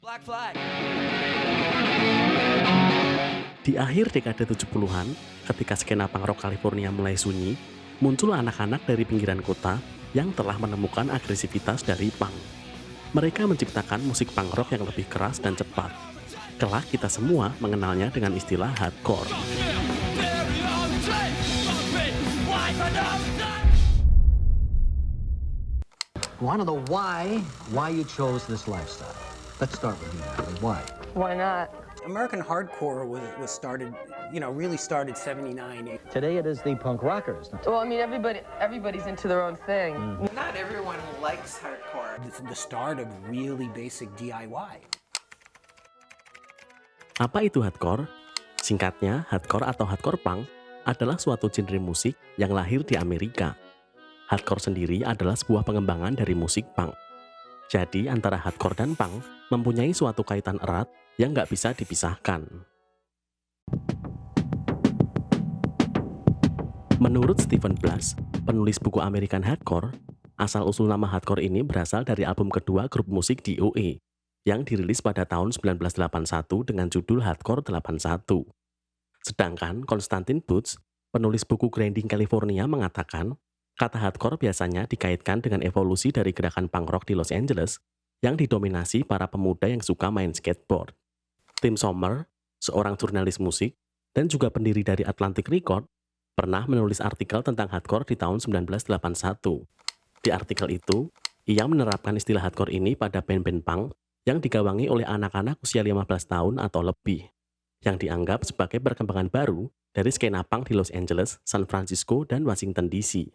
Black Flag. Di akhir dekade 70-an, ketika skena punk rock California mulai sunyi, muncul anak-anak dari pinggiran kota yang telah menemukan agresivitas dari punk. Mereka menciptakan musik punk rock yang lebih keras dan cepat. Kelak kita semua mengenalnya dengan istilah hardcore. I want to know why you chose this lifestyle. Let's start with you, Natalie. Why? Why not? American hardcore was started, really started 79. Today it is the punk rockers. Well, I mean, everybody's into their own thing. Not everyone likes hardcore. The start of really basic DIY. Apa itu hardcore? Singkatnya, hardcore atau hardcore punk adalah suatu genre musik yang lahir di Amerika. Hardcore sendiri adalah sebuah pengembangan dari musik punk. Jadi, antara hardcore dan punk mempunyai suatu kaitan erat yang nggak bisa dipisahkan. Menurut Stephen Blas, penulis buku American Hardcore, asal-usul nama hardcore ini berasal dari album kedua grup musik DOA yang dirilis pada tahun 1981 dengan judul Hardcore 81. Sedangkan Konstantin Butz, penulis buku Grinding California mengatakan, kata hardcore biasanya dikaitkan dengan evolusi dari gerakan punk rock di Los Angeles yang didominasi para pemuda yang suka main skateboard. Tim Sommer, seorang jurnalis musik dan juga pendiri dari Atlantic Record, pernah menulis artikel tentang hardcore di tahun 1981. Di artikel itu, ia menerapkan istilah hardcore ini pada band-band punk yang digawangi oleh anak-anak usia 15 tahun atau lebih, yang dianggap sebagai perkembangan baru dari skena punk di Los Angeles, San Francisco, dan Washington DC.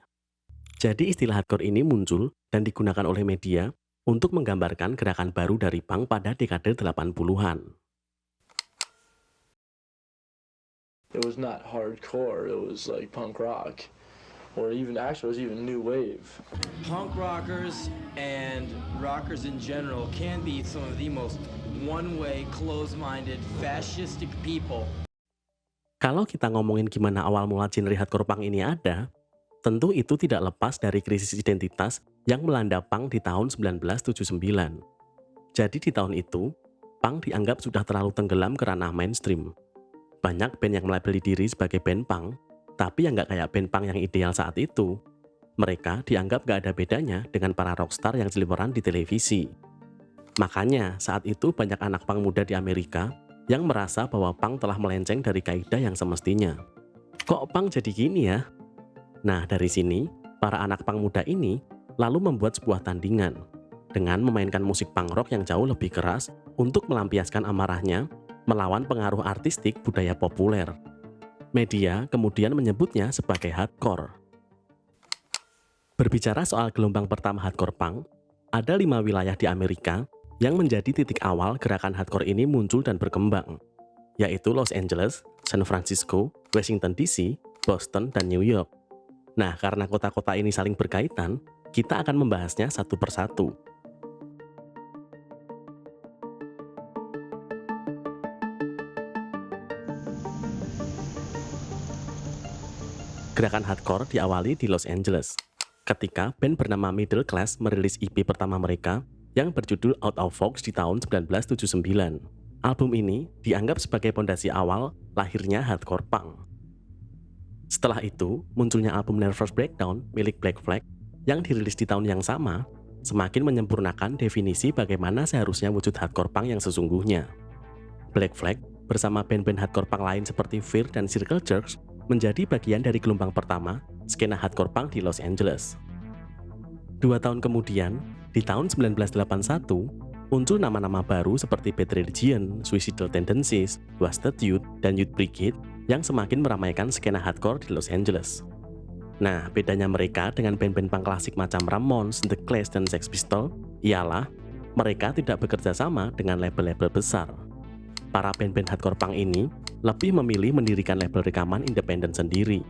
Jadi istilah hardcore ini muncul dan digunakan oleh media untuk menggambarkan gerakan baru dari punk pada dekade 80-an. It was not hardcore, it was like punk rock. Or even, actually, it was even new wave. Punk rockers and rockers in general can be some of the most one-way, closed-minded, fascistic people. Kalau kita ngomongin gimana awal mula genre hardcore punk ini ada, tentu itu tidak lepas dari krisis identitas yang melanda punk di tahun 1979. Jadi di tahun itu, punk dianggap sudah terlalu tenggelam ke ranah mainstream. Banyak band yang melabeli diri sebagai band punk, tapi yang nggak kayak band punk yang ideal saat itu. Mereka dianggap nggak ada bedanya dengan para rockstar yang seliweran di televisi. Makanya saat itu banyak anak punk muda di Amerika yang merasa bahwa punk telah melenceng dari kaidah yang semestinya. Kok punk jadi gini ya? Nah dari sini, para anak punk muda ini lalu membuat sebuah tandingan dengan memainkan musik punk rock yang jauh lebih keras untuk melampiaskan amarahnya melawan pengaruh artistik budaya populer. Media kemudian menyebutnya sebagai hardcore. Berbicara soal gelombang pertama hardcore punk, ada 5 wilayah di Amerika yang menjadi titik awal gerakan hardcore ini muncul dan berkembang, yaitu Los Angeles, San Francisco, Washington DC, Boston, dan New York. Nah, karena kota-kota ini saling berkaitan, kita akan membahasnya satu persatu. Gerakan hardcore diawali di Los Angeles, ketika band bernama Middle Class merilis EP pertama mereka yang berjudul Out of Focus di tahun 1979. Album ini dianggap sebagai pondasi awal lahirnya hardcore punk. Setelah itu, munculnya album Nervous Breakdown milik Black Flag yang dirilis di tahun yang sama, semakin menyempurnakan definisi bagaimana seharusnya wujud hardcore punk yang sesungguhnya. Black Flag bersama band-band hardcore punk lain seperti Fear dan Circle Jerks menjadi bagian dari gelombang pertama skena hardcore punk di Los Angeles. 2 tahun kemudian, di tahun 1981, muncul nama-nama baru seperti Bad Religion, Suicidal Tendencies, Wasted Youth, dan Youth Brigade yang semakin meramaikan skena hardcore di Los Angeles. Nah, bedanya mereka dengan band-band punk klasik macam Ramones, The Clash, dan Sex Pistols ialah mereka tidak bekerja sama dengan label-label besar. Para band-band hardcore punk ini lebih memilih mendirikan label rekaman independen sendiri.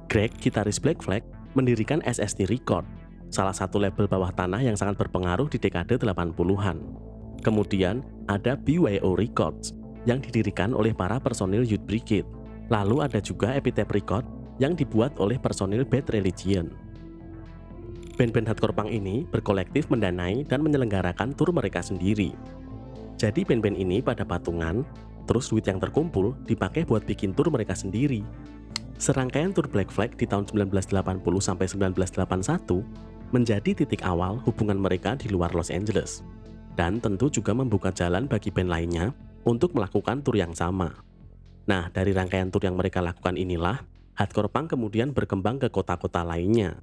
Greg, gitaris Black Flag, mendirikan SST Record, salah satu label bawah tanah yang sangat berpengaruh di dekade 80-an. Kemudian ada BYO Records yang didirikan oleh para personil Youth Brigade. Lalu ada juga Epitaph Record yang dibuat oleh personil Bad Religion. Band-band hardcore punk ini berkolektif mendanai dan menyelenggarakan tur mereka sendiri. Jadi band-band ini pada patungan, terus duit yang terkumpul dipakai buat bikin tur mereka sendiri. Serangkaian tur Black Flag di tahun 1980 sampai 1981 menjadi titik awal hubungan mereka di luar Los Angeles. Dan tentu juga membuka jalan bagi band lainnya untuk melakukan tur yang sama. Nah, dari rangkaian tur yang mereka lakukan inilah, hardcore punk kemudian berkembang ke kota-kota lainnya.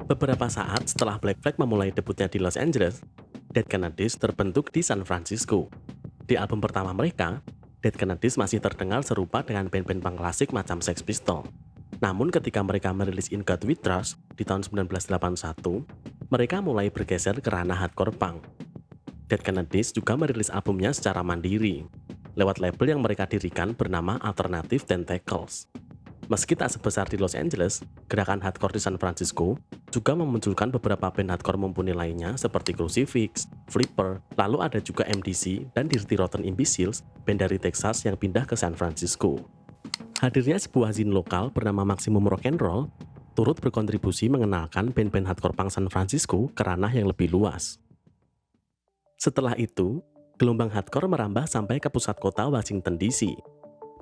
Beberapa saat setelah Black Flag memulai debutnya di Los Angeles, Dead Kennedys terbentuk di San Francisco. Di album pertama mereka, Dead Kennedys masih terdengar serupa dengan band-band punk klasik macam Sex Pistols. Namun ketika mereka merilis In God We Trust di tahun 1981, mereka mulai bergeser ke ranah hardcore punk. Dead Kennedys juga merilis albumnya secara mandiri, lewat label yang mereka dirikan bernama Alternative Tentacles. Meski tak sebesar di Los Angeles, gerakan hardcore di San Francisco juga memunculkan beberapa band hardcore mumpuni lainnya seperti Crucifix, Flipper, lalu ada juga MDC dan Dirty Rotten Imbeciles, band dari Texas yang pindah ke San Francisco. Hadirnya sebuah zine lokal bernama Maximum Rock and Roll turut berkontribusi mengenalkan band-band hardcore punk San Francisco ke ranah yang lebih luas. Setelah itu, gelombang hardcore merambah sampai ke pusat kota Washington DC.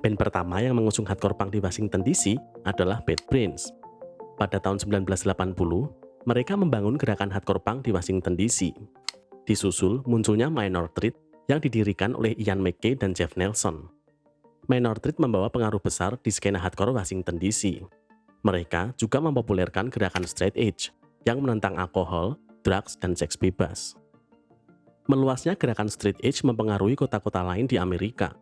Band pertama yang mengusung hardcore punk di Washington DC adalah Bad Brains. Pada tahun 1980, mereka membangun gerakan hardcore punk di Washington DC. Disusul munculnya Minor Threat yang didirikan oleh Ian MacKaye dan Jeff Nelson. Minor Threat membawa pengaruh besar di skena hardcore Washington DC. Mereka juga mempopulerkan gerakan straight edge yang menentang alkohol, drugs, dan seks bebas. Meluasnya gerakan straight edge mempengaruhi kota-kota lain di Amerika.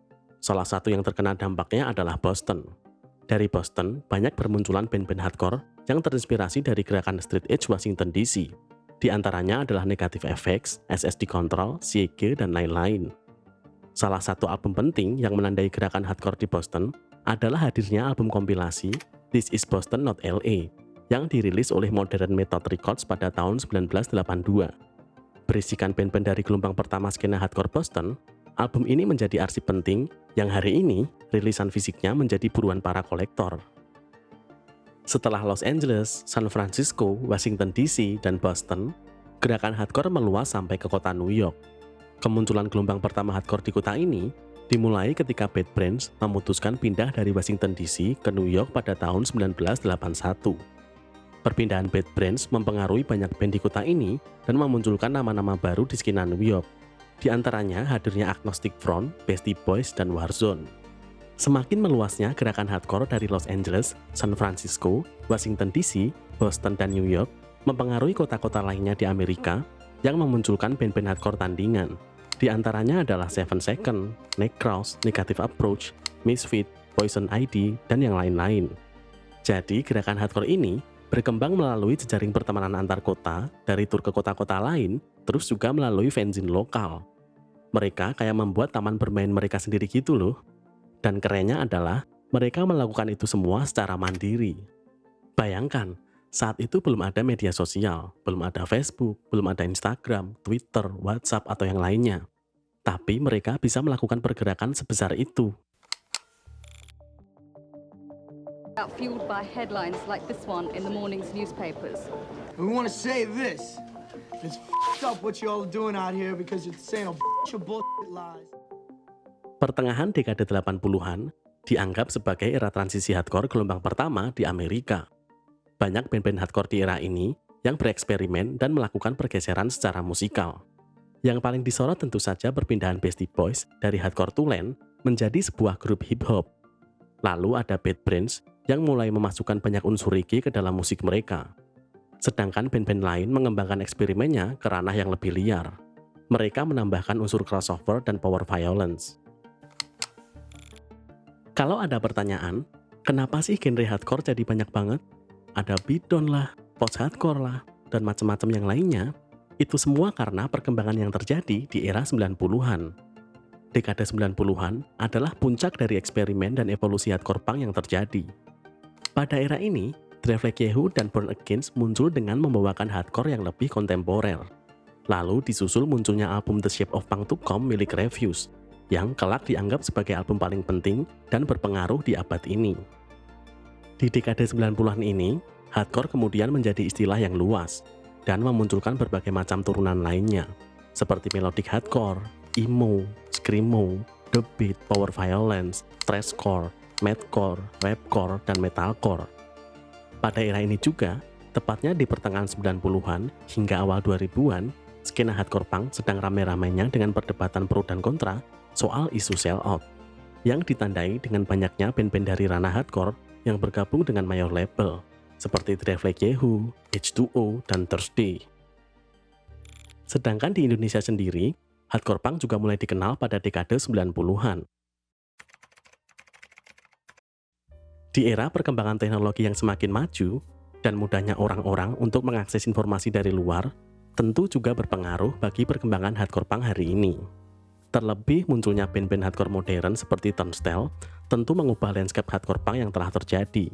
Salah satu yang terkena dampaknya adalah Boston. Dari Boston, banyak bermunculan band-band hardcore yang terinspirasi dari gerakan straight edge Washington DC. Di antaranya adalah Negative FX, SSD Control, Siege, dan lain-lain. Salah satu album penting yang menandai gerakan hardcore di Boston adalah hadirnya album kompilasi This Is Boston Not LA yang dirilis oleh Modern Method Records pada tahun 1982. Berisikan band-band dari gelombang pertama skena hardcore Boston, album ini menjadi arsip penting yang hari ini rilisan fisiknya menjadi buruan para kolektor. Setelah Los Angeles, San Francisco, Washington DC, dan Boston, gerakan hardcore meluas sampai ke kota New York. Kemunculan gelombang pertama hardcore di kota ini dimulai ketika Bad Brains memutuskan pindah dari Washington DC ke New York pada tahun 1981. Perpindahan Bad Brains mempengaruhi banyak band di kota ini dan memunculkan nama-nama baru di skena New York. Di antaranya hadirnya Agnostic Front, Beastie Boys, dan Warzone. Semakin meluasnya gerakan hardcore dari Los Angeles, San Francisco, Washington DC, Boston, dan New York mempengaruhi kota-kota lainnya di Amerika yang memunculkan band-band hardcore tandingan. Di antaranya adalah Seven Second, Necros, Negative Approach, Misfit, Poison ID, dan yang lain-lain. Jadi gerakan hardcore ini berkembang melalui jejaring pertemanan antar kota, dari tur ke kota-kota lain, terus juga melalui fanzine lokal. Mereka kayak membuat taman bermain mereka sendiri gitu loh. Dan kerennya adalah mereka melakukan itu semua secara mandiri. Bayangkan, saat itu belum ada media sosial, belum ada Facebook, belum ada Instagram, Twitter, WhatsApp, atau yang lainnya. Tapi mereka bisa melakukan pergerakan sebesar itu. Fueled by headlines like this one in the morning's newspapers. We want to say this. It's f***ed up what you all are doing out here because it's saying a bunch of bullshit lies. Pertengahan dekade 80-an dianggap sebagai era transisi hardcore gelombang pertama di Amerika. Banyak band-band hardcore di era ini yang bereksperimen dan melakukan pergeseran secara musikal. Yang paling disorot tentu saja perpindahan Beastie Boys dari hardcore tulen menjadi sebuah grup hip-hop. Lalu ada Bad Brains yang mulai memasukkan banyak unsur reggae ke dalam musik mereka. Sedangkan band-band lain mengembangkan eksperimennya ke ranah yang lebih liar. Mereka menambahkan unsur crossover dan power violence. Kalau ada pertanyaan, kenapa sih genre hardcore jadi banyak banget? Ada beatdown lah, post-hardcore lah, dan macam-macam yang lainnya. Itu semua karena perkembangan yang terjadi di era 90-an. Dekade 90-an adalah puncak dari eksperimen dan evolusi hardcore punk yang terjadi. Pada era ini, Drive Like Yahoo dan Born Against muncul dengan membawakan hardcore yang lebih kontemporer. Lalu disusul munculnya album The Shape of Punk to Come milik Refuse, yang kelak dianggap sebagai album paling penting dan berpengaruh di abad ini. Di dekade 90-an ini, hardcore kemudian menjadi istilah yang luas. dan memunculkan berbagai macam turunan lainnya, seperti melodic hardcore, emo, screamo, the beat, power violence, thrashcore, madcore, rapcore, dan metalcore. Pada era ini juga, tepatnya di pertengahan 90-an hingga awal 2000-an, skena hardcore punk sedang rame-ramenya dengan perdebatan pro dan kontra soal isu sell out, yang ditandai dengan banyaknya band-band dari ranah hardcore yang bergabung dengan mayor label, seperti Trevor Yehu, H2O, dan Thursday. Sedangkan di Indonesia sendiri, hardcore punk juga mulai dikenal pada dekade 90-an. Di era perkembangan teknologi yang semakin maju, dan mudahnya orang-orang untuk mengakses informasi dari luar, tentu juga berpengaruh bagi perkembangan hardcore punk hari ini. Terlebih munculnya band-band hardcore modern seperti Turnstile tentu mengubah landscape hardcore punk yang telah terjadi.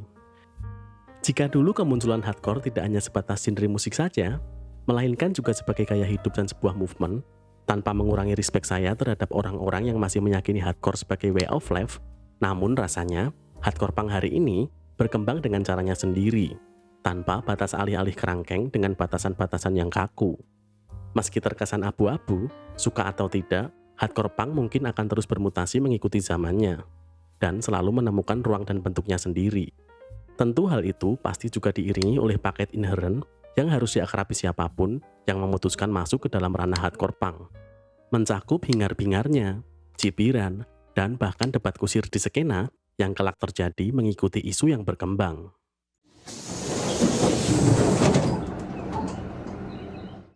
Jika dulu kemunculan hardcore tidak hanya sebatas genre musik saja, melainkan juga sebagai gaya hidup dan sebuah movement, tanpa mengurangi respect saya terhadap orang-orang yang masih meyakini hardcore sebagai way of life, namun rasanya hardcore punk hari ini berkembang dengan caranya sendiri, tanpa batas alih-alih kerangkeng dengan batasan-batasan yang kaku. Meski terkesan abu-abu, suka atau tidak, hardcore punk mungkin akan terus bermutasi mengikuti zamannya, dan selalu menemukan ruang dan bentuknya sendiri. Tentu hal itu pasti juga diiringi oleh paket inherent yang harus diakrabi siapapun yang memutuskan masuk ke dalam ranah hardcore punk. Mencakup hingar-bingarnya, cibiran, dan bahkan debat kusir di skena yang kelak terjadi mengikuti isu yang berkembang.